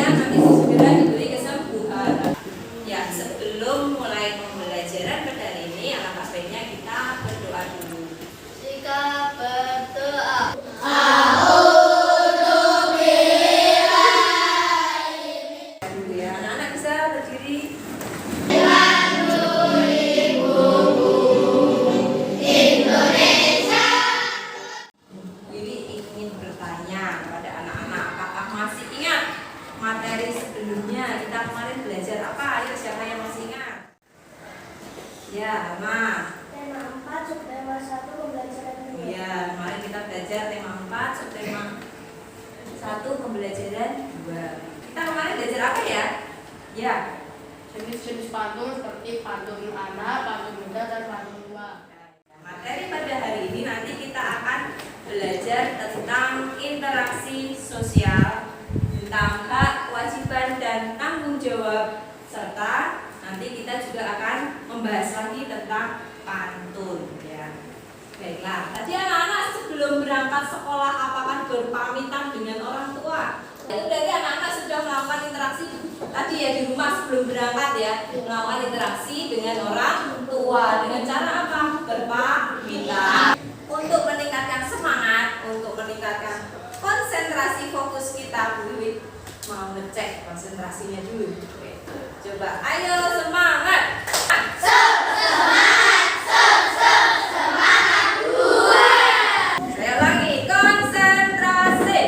kalian nanti segera diberi kesembuhan. Ya, sebelum mulai pembelajaran pada hari ini, alangkah baiknya kita berdoa dulu. Jika berdoa. Anak-anak bisa berdiri. Willy ingin bertanya kepada anak-anak, apakah masih ingat materi sebelumnya? Kita kemarin belajar apa? Ayo, siapa yang masih ingat? Ya, Lama. Tema 4, subtema 1, pembelajaran 2. Ya, kemarin kita belajar tema 4, subtema 1, pembelajaran 2. Kita kemarin belajar apa ya? Ya. Jenis-jenis patung seperti patung anak, patung muda, dan patung tua. Materi pada hari ini nanti kita akan belajar tentang interaksi sosial, tentang hak, kewajiban, dan tanggung jawab, serta nanti kita juga akan membahas lagi tentang pantun. Ya. Baiklah, tadi anak-anak sebelum berangkat sekolah apakah berpamitan dengan orang tua? Itu berarti anak-anak sudah melakukan interaksi tadi ya di rumah sebelum berangkat ya, melakukan interaksi dengan orang tua dengan cara apa? Berpamitan. Untuk meningkatkan semangat, untuk meningkatkan konsentrasi fokus kita, Bu Wiwit mau ngecek konsentrasinya dulu. Oke. Coba, ayo semangat. Saya ulangi, konsentrasi.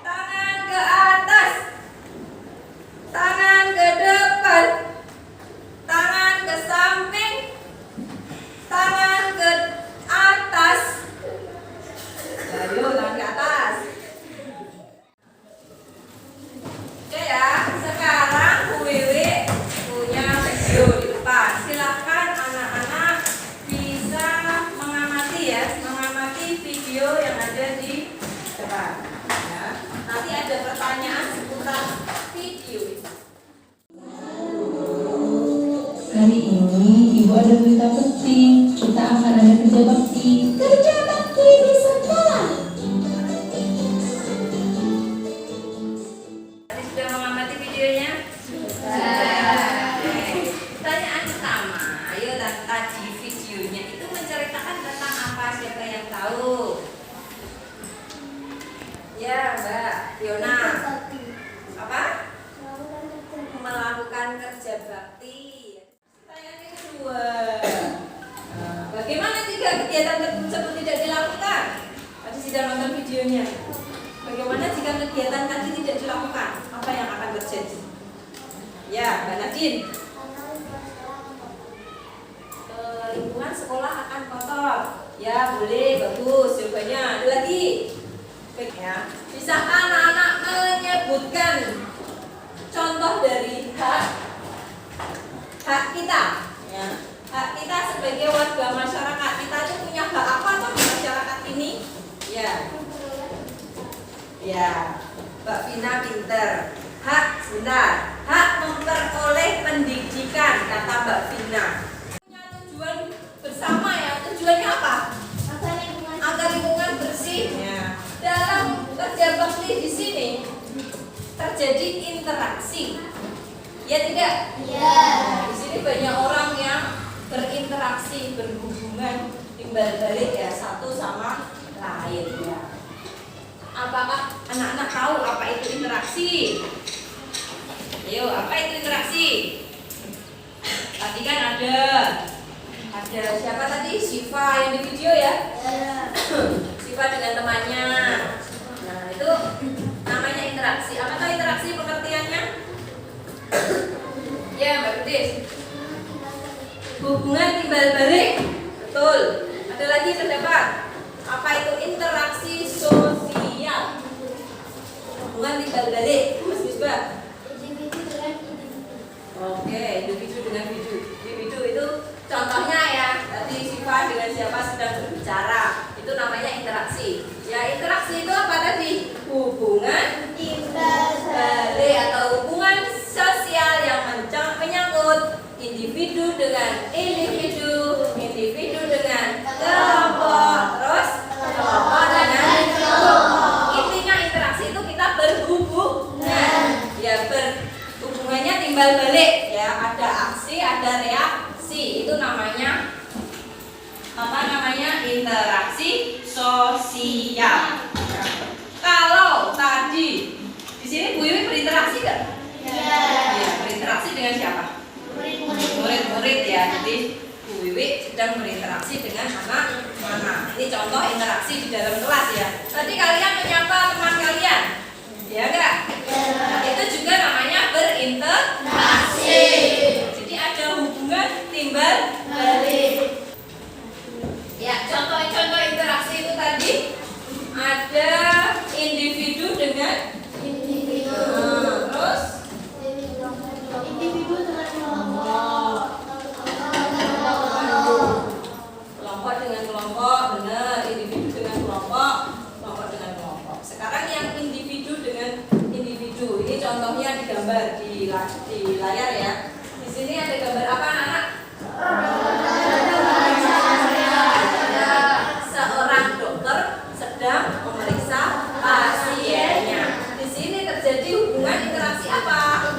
Tangan ke atas, tangan ke depan, tangan ke samping, tangan ke atas. Ayo, tangan ke atas. Oke ya, sekarang Bu Wiwi punya video di depan. Silahkan anak-anak bisa mengamati ya, mengamati video yang ada di depan. Ya. Nanti ada pertanyaan seputar video. Hari ini Ibu ada berita penting. Kita akan ada kerja bakti. Kerja bakti di sekolah. Tadi sudah mengamati videonya? Oke. Pertanyaan pertama, ayo tadi videonya itu menceritakan tentang apa? Siapa yang tahu? Ya, Mbak Fiona. Apa? Melakukan kerja bakti. Pertanyaan yang kedua, bagaimana jika kegiatan tersebut tidak dilakukan? Tadi sudah nonton videonya. Bagaimana jika kegiatan tadi tidak dilakukan? Apa yang akan terjadi? Ya, Mbak Nadine. Lingkungan sekolah akan kotor. Ya, boleh, bagus. Jawabannya ada lagi. Baik ya. Bisakah anak-anak menyebutkan contoh dari hak kita? Ya. Hak kita sebagai warga masyarakat. Kita itu punya hak apa toh di masyarakat ini? Ya. Ya, Mbak Vina pinter. Hak, sebentar. Hak memperoleh pendidikan, kata Mbak Vina. Punya tujuan bersama ya. Tujuannya apa? Agar lingkungan bersih. Ya. Dalam kerja bakti di sini terjadi interaksi. Ya tidak? Iya. Nah, di sini banyak orang yang berinteraksi, berhubungan timbal balik ya satu sama lain ya. Apakah anak-anak tahu apa itu interaksi? Ayo, apa itu interaksi? Tadi kan ada siapa tadi? Siva yang di video ya? Siva dengan temannya. Nah, itu namanya interaksi. Apa tahu interaksi pengertiannya? Ya, Mbak Rudis. Hubungan timbal balik. Betul. Ada lagi terdapat. Apa itu interaksi sosial? Hubungan timbal balik. Mas Misbah. Individu dengan individu. Oke, individu dengan individu itu contohnya ya. Tadi Siva dengan siapa sedang berbicara. Itu namanya interaksi. Ya, interaksi itu apa tadi? Hubungan Timbal balik atau hubungan sosial yang menyangkut individu dengan individu, individu dengan kelompok, terus kelompok dengan kelompok. Ya. Kalau tadi di sini Bu Wiwi berinteraksi nggak? Ya, berinteraksi dengan siapa? Murid-murid ya. Jadi Bu Wiwi sedang berinteraksi dengan anak mana? Ini contoh interaksi di dalam kelas ya. Tadi kalian menyapa teman kalian, ya enggak? Nah, itu juga namanya berinteraksi. Jadi ada hubungan timbal balik. Ya, contoh-contoh interaksi itu tadi ada individu dengan Individu. terus Individu dengan kelompok. kelompok dengan kelompok, benar. Individu dengan kelompok, kelompok dengan kelompok. Sekarang yang individu dengan individu, ini contohnya digambar di layar ya. Di sini ada gambar apa anak-anak? Seorang dokter sedang memeriksa pasiennya. Di sini terjadi hubungan interaksi apa?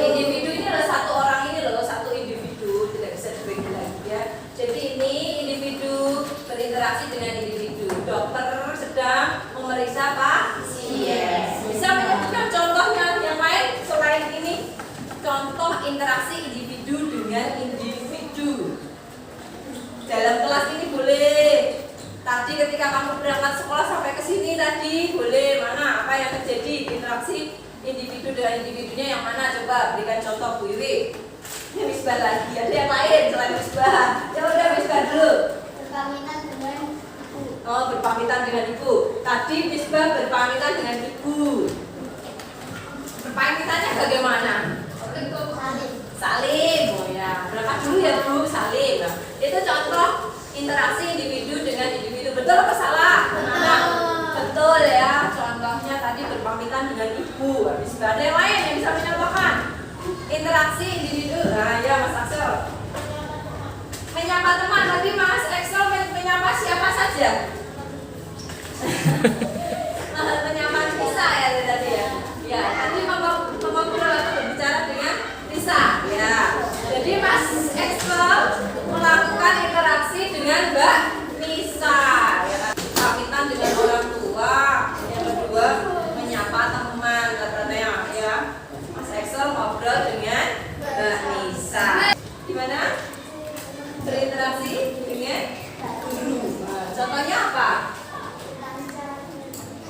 Individu ini adalah satu orang ini loh, satu individu, tidak bisa dibagi lagi ya. Jadi ini individu berinteraksi dengan individu. Dokter sedang memeriksa pasien. Bisa menyebutkan contohnya yang lain selain ini? Contoh interaksi individu dengan individu. Dalam kelas ini boleh. Tadi ketika kamu berangkat sekolah sampai ke sini tadi boleh mana? Apa yang terjadi interaksi individu dengan individunya yang mana? Coba berikan contoh Bu Wiwi. Ya Misbah lagi. Ada yang lain selain Misbah? Ya udah Misbah dulu. Berpamitan dengan ibu. Oh, berpamitan dengan ibu. Tadi Misbah berpamitan dengan ibu. Berpamitannya bagaimana? Saling. Salim, oh ya. Berangkat dulu ya Bu, salim. Nah, itu contoh interaksi individu dengan individu. Betul apa salah? Nah, betul ya. Contohnya tadi berpamitan dengan ibu. Habis itu ada yang lain yang bisa menyatakan interaksi individu. Nah, ya Mas Axel. Menyapa teman. Tadi Mas Axel menyapa siapa saja? Menyapa Lisa ya tadi ya. Ya, tadi ngobrol atau berbicara dengan Lisa. Ya. Jadi Mas Axel melakukan interaksi dengan Mbak Nisa. Ya, pamitan dengan orang tua. Yang kedua menyapa teman katanya ya. Mas Axel ngobrol dengan Mbak Nisa. Gimana? Berinteraksi dengan guru. Nah, contohnya apa?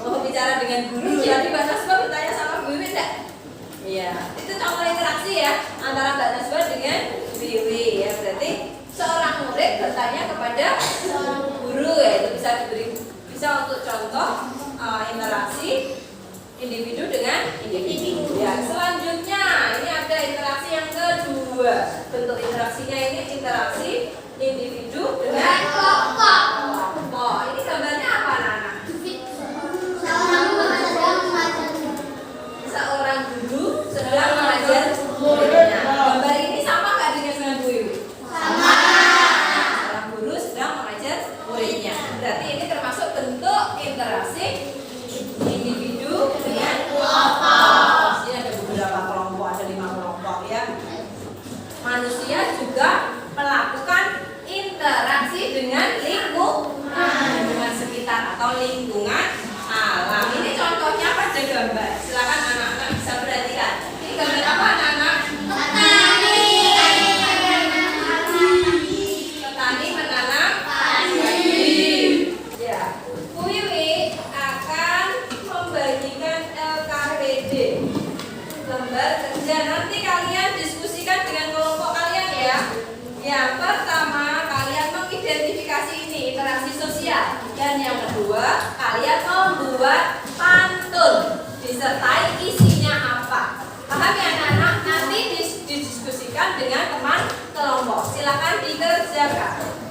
Oh, bicara dengan guru. Jadi Mbak Naswa bertanya sama Bu Wiwi enggak? Iya. Itu contoh interaksi ya antara Mbak Naswa dengan Bu Wiwi ya. Berarti seorang murid bertanya kepada seorang guru ya. Itu bisa untuk contoh interaksi individu dengan individu. Ya. Selanjutnya ini ada interaksi yang kedua. Bentuk interaksinya ini interaksi individu dengan kelompok. Oh, ini gambarnya apa anak-anak? Seorang guru sedang mengajar muridnya. Gambar ini sama nggak dengan Bu Wiwi? Sama. Seorang guru sedang mengajar muridnya. Berarti ini termasuk bentuk interaksi individu dengan kelompok. Di sini ada beberapa kelompok, ada 5 kelompok ya. Manusia juga melakukan interaksi dengan lingkungan sekitar atau lingkungan alam. Ini contohnya pada gambar. Silakan anak-anak bisa perhatikan. Ini gambar apa anak-anak? Petani menanam padi. Ya, Bu Wiwi akan membagikan LKPD, lembar kerja. Nanti kalian diskusikan dengan kelompok kalian ya. Yang pertama kalian mengidentifikasi ini interaksi sosial. Dan yang kedua, kalian membuat pantun disertai isinya apa. Paham ya anak-anak? Nanti didiskusikan dengan teman kelompok. Silakan dikerjakan.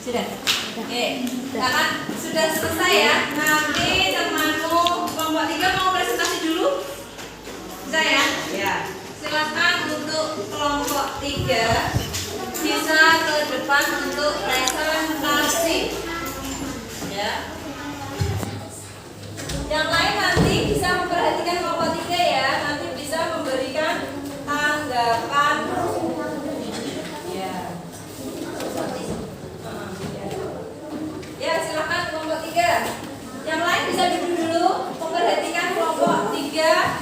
Sudah? Oke. Karena sudah selesai ya. Nanti temanmu kelompok 3 mau presentasi dulu? Bisa ya? Ya. Silakan untuk kelompok 3 bisa ke depan untuk presentasi. Ya. Yang lain nanti bisa memperhatikan kelompok 3 ya. Nanti bisa memberikan tanggapan. Ya. Ya, silakan kelompok 3. Yang lain bisa duduk dulu, memperhatikan kelompok 3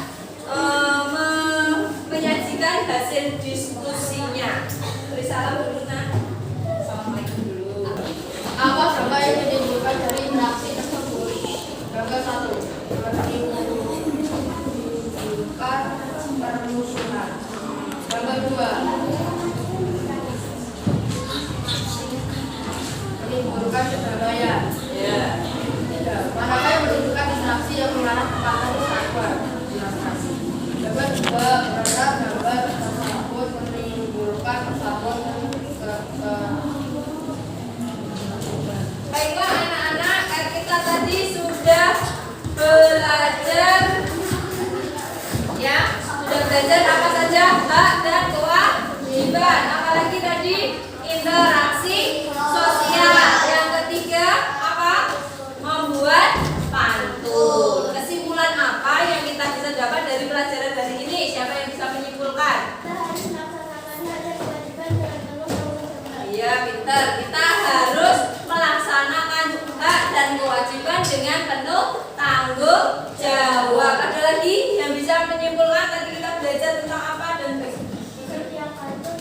menyajikan hasil diskusinya. Beri salam dulu, Nak. Assalamualaikum dulu. Apa saja yang ditimbulkan dari interaksi tersebut? Gambar 1. Menimbulkan permusuhan. Gambar 2. Menimbulkan kedamaian. Ya. 3. Manakah yang menunjukkan interaksi yang mengarah kepada kesatuan? Gambar 2. Berharap gambar tersebut menimbulkan persatuan dan Baiklah anak-anak, kita tadi sudah belajar ya, sudah belajar apa saja hak dan kewajiban. Apalagi tadi interaksi sosial. Yang ketiga apa? Membuat pantun. Kesimpulan apa yang kita bisa dapat dari pelajaran hari ini? Siapa yang bisa menyimpulkan? Iya, pintar. Kita harus melaksanakan hak dan kewajiban dengan penuh tanggung jawab. Ada lagi yang bisa menyimpulkan tadi kita belajar tentang apa dan Setiap pantun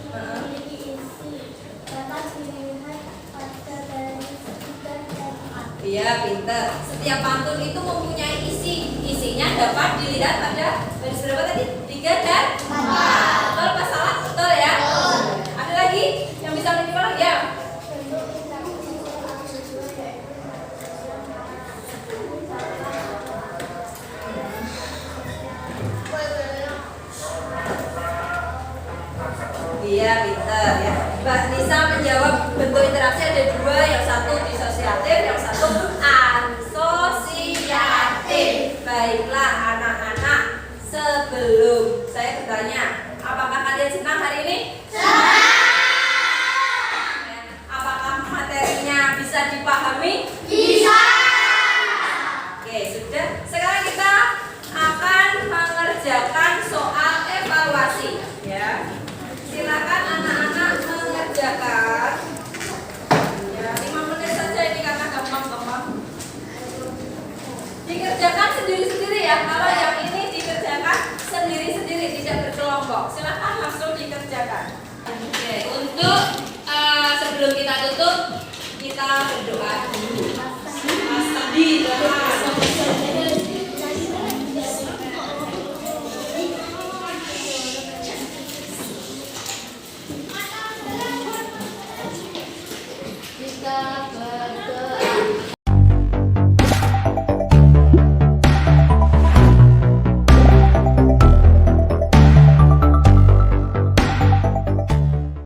memiliki isi dapat dilihat pada baris 3 dan 4. Iya, pintar. Setiap pantun itu mempunyai isi. Isinya dapat dilihat pada baris berapa tadi? 3 dan 4. Betul apa salah? Betul ya? Ada lagi yang bisa menyimpulkan? Ya. Bentuk interaksi sosial sesuai yaitu Iya, pintar ya. Mbak Nisa menjawab bentuk interaksi ada 2, yang satu disosiatif, yang satu ansosiatif. Baiklah anak-anak, sebelum saya bertanya, apakah kalian senang hari ini? Apakah materinya bisa dipahami? bisa. Oke, sudah. Sekarang kita akan mengerjakan soal evaluasi ya. Silakan anak-anak mengerjakan. Ya, 5 menit saja ini karena gampang-gampang. Dikerjakan sendiri-sendiri ya. Kalau yang ini dikerjakan sendiri-sendiri, tidak berkelompok. Silakan langsung dikerjakan. Oke, untuk sebelum kita tutup, kita berdoa dulu. Mas Adi, doa.